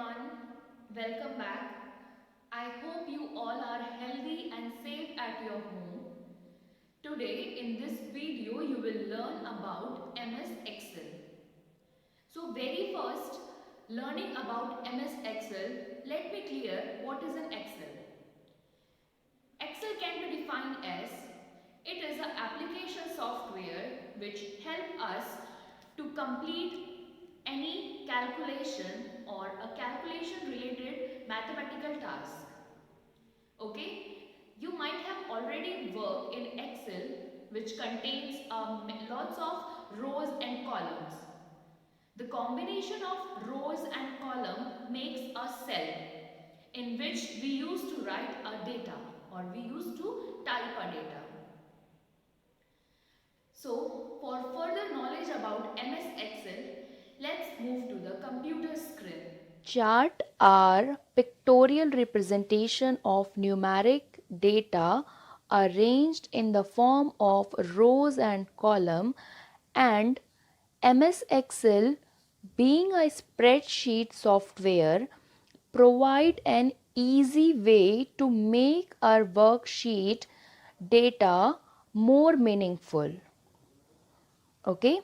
everyone, welcome back. I hope you all are healthy and safe at your home. Today in this video you will learn about MS Excel. So very first, learning about MS Excel, let me clear what is an Excel. Excel can be defined as it is an application software which help us to complete any calculation or a calculation related mathematical task. Okay, you might have already worked in Excel, which contains lots of rows and columns. The combination of rows and column makes a cell in which we used to write our data or we used to type our data. So, for further knowledge about MS Excel, let's move to the computer screen. Chart are pictorial representation of numeric data arranged in the form of rows and column, and MS Excel, being a spreadsheet software, provide an easy way to make our worksheet data more meaningful. Okay,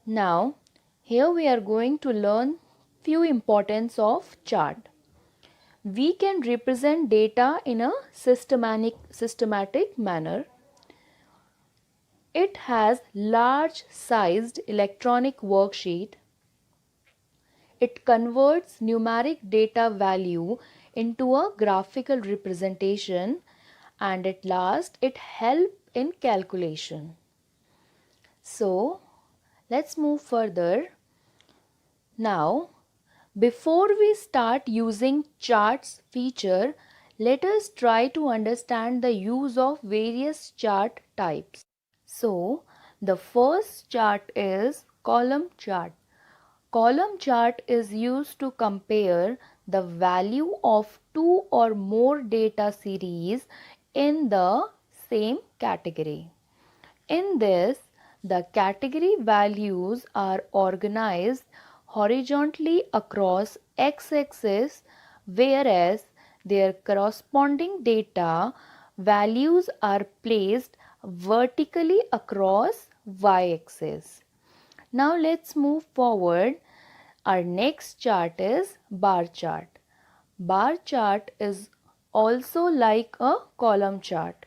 now here we are going to learn few importance of chart. We can represent data in a systematic manner. It has large sized electronic worksheet. It converts numeric data value into a graphical representation, and at last it helps in calculation. So let's move further. Now, before we start using charts feature, let us try to understand the use of various chart types. So, the first chart is column chart. Column chart is used to compare the value of two or more data series in the same category. In this, the category values are organized horizontally across x-axis, whereas their corresponding data values are placed vertically across y-axis. Now let's move forward. Our next chart is bar chart. Bar chart is also like a column chart,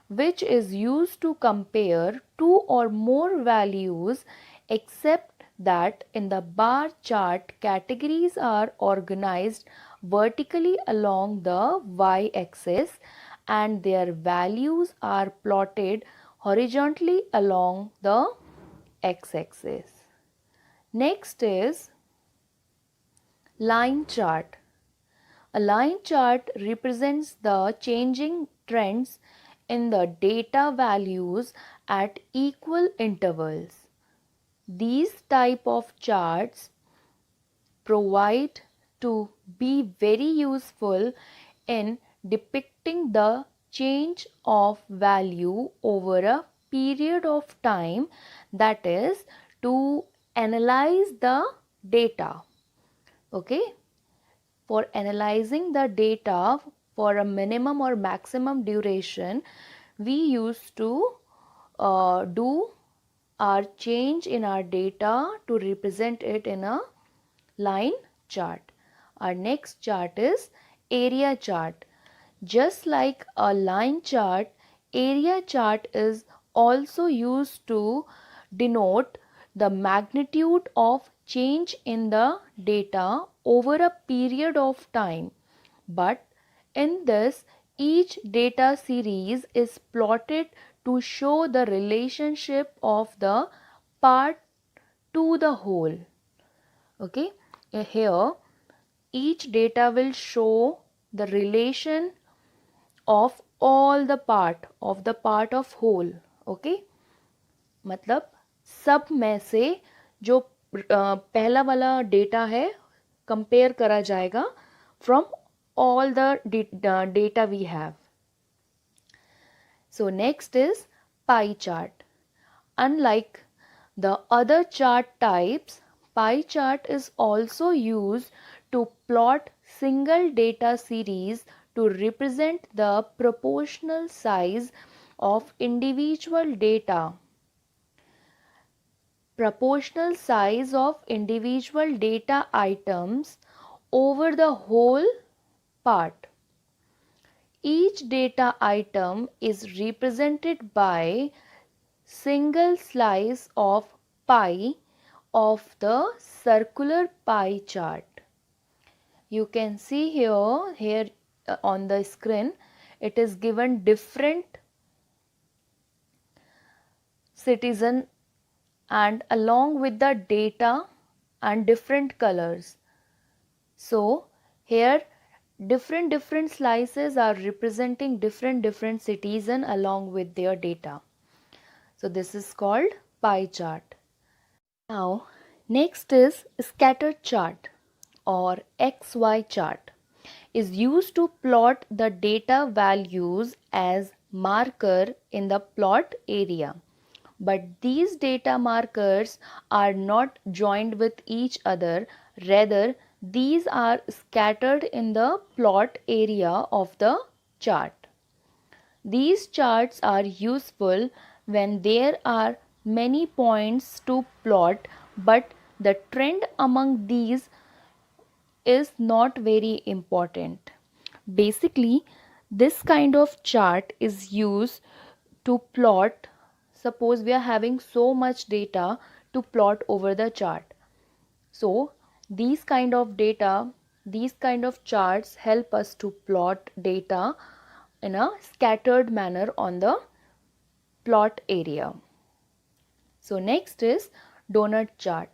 which is used to compare two or more values, except that in the bar chart categories are organized vertically along the y-axis and their values are plotted horizontally along the x-axis. Next is line chart. A line chart represents the changing trends in the data values at equal intervals. These type of charts provide to be very useful in depicting the change of value over a period of time, that is to analyze the data. Okay, for analyzing the data for a minimum or maximum duration, we used to do our change in our data to represent it in a line chart. Our next chart is area chart. Just like a line chart, area chart is also used to denote the magnitude of change in the data over a period of time. But in this, each data series is plotted to show the relationship of the part to the whole. Okay, here each data will show the relation of all the part of whole. Okay, मतलब सब में से जो पहला वाला data है compare करा जाएगा from all the data we have. So next is pie chart. Unlike the other chart types, pie chart is also used to plot single data series to represent the proportional size of individual data. Proportional size of individual data items over the whole part. Each data item is represented by single slice of pie of the circular pie chart. You can see here on the screen, it is given different citizen and along with the data and different colors. So here different slices are representing different citizen along with their data. So this is called pie chart. Now next is scatter chart or XY chart is used to plot the data values as marker in the plot area. But these data markers are not joined with each other, rather these are scattered in the plot area of the chart. These charts are useful when there are many points to plot, but the trend among these is not very important. Basically, this kind of chart is used to plot. Suppose we are having so much data to plot over the chart. So these kind of data, these kind of charts help us to plot data in a scattered manner on the plot area. So next is donut chart.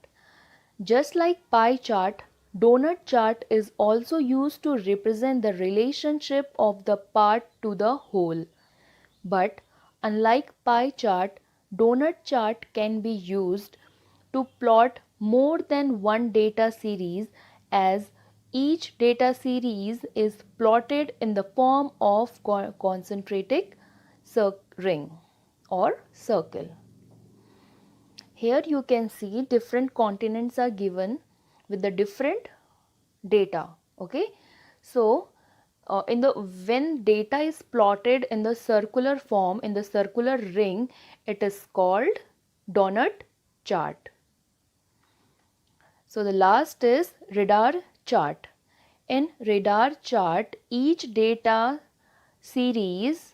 Just like pie chart, donut chart is also used to represent the relationship of the part to the whole. But unlike pie chart, donut chart can be used to plot more than one data series, as each data series is plotted in the form of concentric ring or circle. Here you can see different continents are given with the different data. Okay, so when data is plotted in the circular form, in the circular ring, it is called donut chart. So the last is radar chart. In radar chart, each data series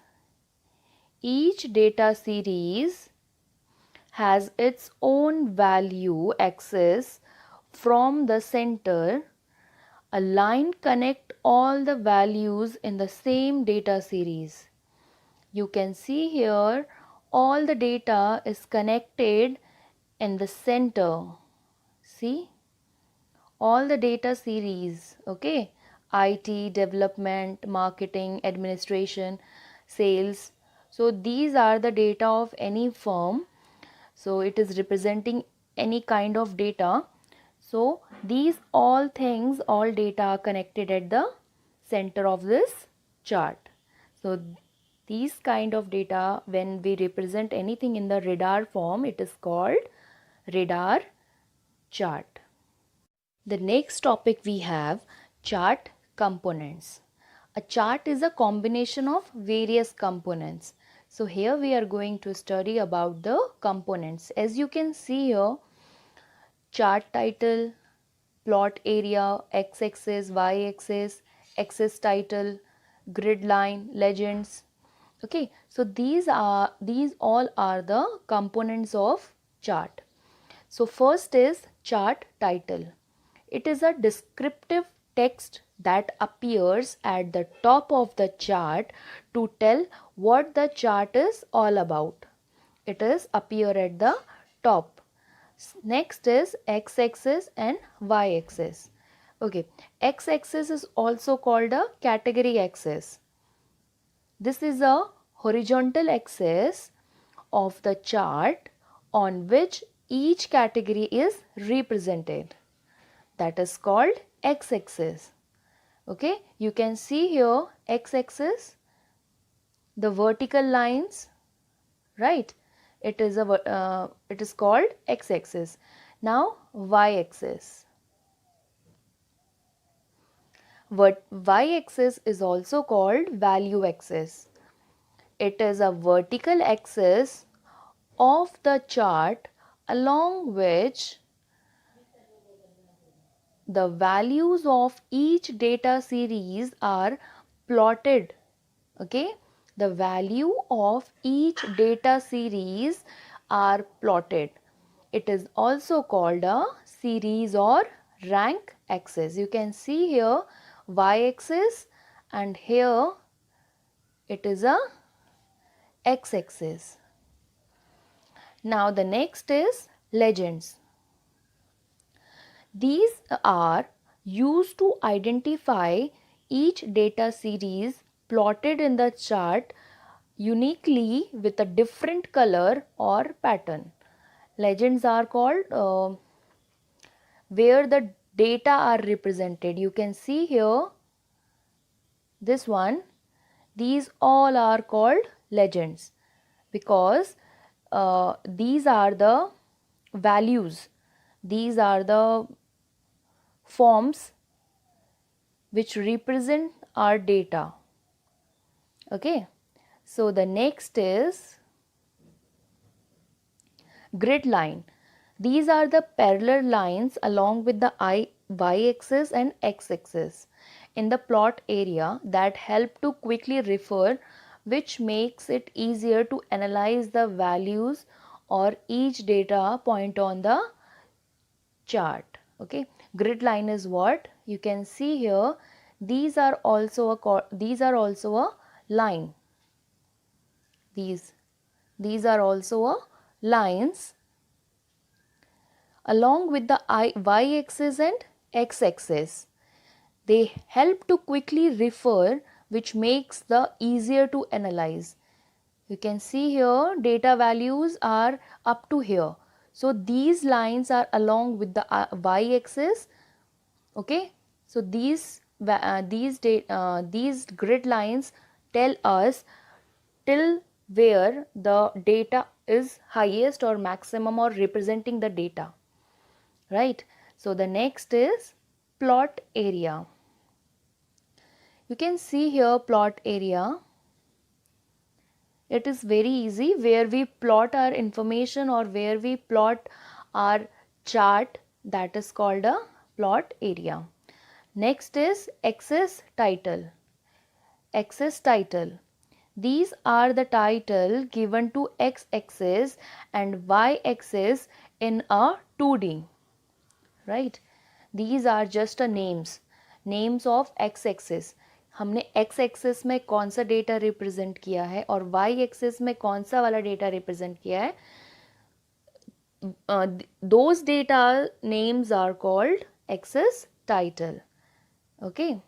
has its own value axis. From the center, a line connects all the values in the same data series. You can see here all the data is connected in the center. See, all the data series, okay, IT, development, marketing, administration, sales. So these are the data of any firm. So it is representing any kind of data. So these all things, all data are connected at the center of this chart. So these kind of data, when we represent anything in the radar form, it is called radar chart. The next topic we have chart components. A chart is a combination of various components. So here we are going to study about the components. As you can see here, chart title, plot area, x-axis, y-axis, axis title, grid line, legends. Okay, so these all are the components of chart. So first is chart title. It is a descriptive text that appears at the top of the chart to tell what the chart is all about. It is appear at the top. Next is x-axis and y-axis. Okay, x-axis is also called a category axis. This is a horizontal axis of the chart on which each category is represented. That is called x-axis. Okay, you can see here x-axis, the vertical lines, right? It is called x-axis. Now y-axis. What y-axis is also called value axis. It is a vertical axis of the chart along which the values of each data series are plotted. Okay, the value of each data series are plotted. It is also called a series or rank axis. You can see here y-axis and here it is a x-axis. Now the next is legends. These are used to identify each data series plotted in the chart uniquely with a different color or pattern. Legends are called where the data are represented. You can see here this one. These all are called legends because these are the values. These are the forms which represent our data. Okay, so the next is grid line. These are the parallel lines along with the y-axis and x-axis in the plot area that help to quickly refer, which makes it easier to analyze the values or each data point on the chart. Okay, grid line is what you can see here. These are also a line. These are also a lines along with the y-axis and x-axis. They help to quickly refer, which makes the easier to analyze. You can see here data values are up to here. So these lines are along with the y-axis. Okay, so these grid lines tell us till where the data is highest or maximum or representing the data, right? So the next is plot area. You can see here plot area. It is very easy where we plot our information or where we plot our chart, that is called a plot area. Next is axis title. Axis title. These are the title given to x-axis and y-axis in a 2D, right? These are just a names of x-axis. हमने x axis में कौन सा data represent किया है और y axis में कौन सा वाला डेटा रिप्रेजेंट किया है. Those data names are called axis title. Okay.